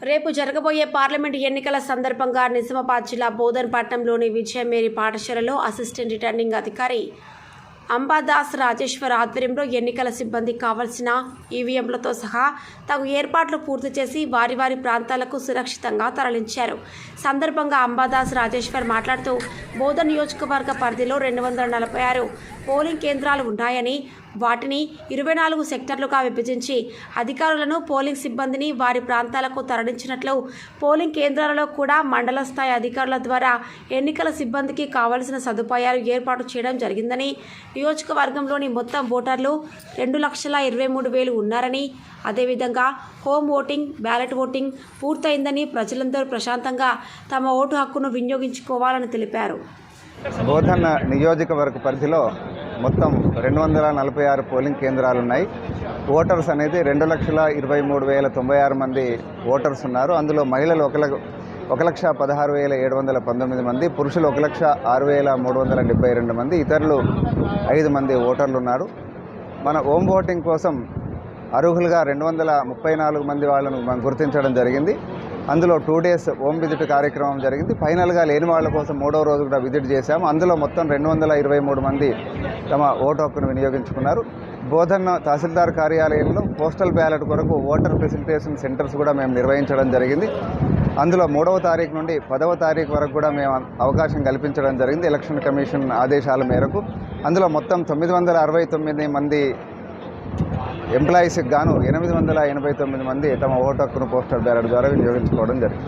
రేపు జరగబోయే పార్లమెంటు ఎన్నికల సందర్భంగా నిజామాబాద్ జిల్లా బోధన్ పట్టణంలోని విజయమేరీ పాఠశాలలో అసిస్టెంట్ రిటర్నింగ్ అధికారి అంబాదాస్ రాజేశ్వర్ ఆధ్వర్యంలో ఎన్నికల సిబ్బందికి కావాల్సిన ఈవీఎంలతో సహా తగు ఏర్పాట్లు పూర్తి చేసి వారి వారి ప్రాంతాలకు సురక్షితంగా తరలించారు. సందర్భంగా అంబాదాస్ రాజేశ్వర్ మాట్లాడుతూ బోధన్ నియోజకవర్గ పరిధిలో 246 పోలింగ్ కేంద్రాలు ఉన్నాయని వాటిని 24 సెక్టర్లుగా విభజించి అధికారులను పోలింగ్ సిబ్బందిని వారి ప్రాంతాలకు తరలించినట్లు, పోలింగ్ కేంద్రాలలో కూడా మండల స్థాయి అధికారుల ద్వారా ఎన్నికల సిబ్బందికి కావలసిన సదుపాయాలు ఏర్పాటు చేయడం జరిగిందని, నియోజకవర్గంలోని మొత్తం ఓటర్లు 2,23,000 ఉన్నారని, అదేవిధంగా హోమ్ ఓటింగ్, బ్యాలెట్ ఓటింగ్ పూర్తయిందని, ప్రజలందరూ ప్రశాంతంగా తమ ఓటు హక్కును వినియోగించుకోవాలని తెలిపారు. బోధన్ నియోజకవర్గ పరిధిలో మొత్తం 246 పోలింగ్ కేంద్రాలు ఉన్నాయి. ఓటర్స్ అనేది 2,23,096 మంది ఓటర్స్ ఉన్నారు. అందులో మహిళలు 1,16,719 మంది, పురుషులు 1,06,372 మంది, ఇతరులు 5 మంది ఓటర్లు ఉన్నారు. మన హోమ్ ఓటింగ్ కోసం అర్హులుగా 234 మంది వాళ్ళను మనం గుర్తించడం జరిగింది. అందులో 2 days హోమ్ విజిట్ కార్యక్రమం జరిగింది. ఫైనల్గా లేని వాళ్ళ కోసం 3వ రోజు కూడా విజిట్ చేశాము. అందులో మొత్తం 223 మంది తమ ఓటు హక్కును వినియోగించుకున్నారు. బోధన్ తహసీల్దార్ కార్యాలయంలో పోస్టల్ బ్యాలెట్ కొరకు ఓటర్ ఫెసిలిటేషన్ సెంటర్స్ కూడా మేము నిర్వహించడం జరిగింది. అందులో 3వ తారీఖు నుండి 10వ తారీఖు వరకు కూడా మేము అవకాశం కల్పించడం జరిగింది ఎలక్షన్ కమిషన్ ఆదేశాల మేరకు. అందులో మొత్తం 969 మంది ఎంప్లాయీస్కి గాను 889 మంది తమ ఓటు హక్కును పోస్టల్ బ్యాలెట్ ద్వారా వినియోగించుకోవడం జరిగింది.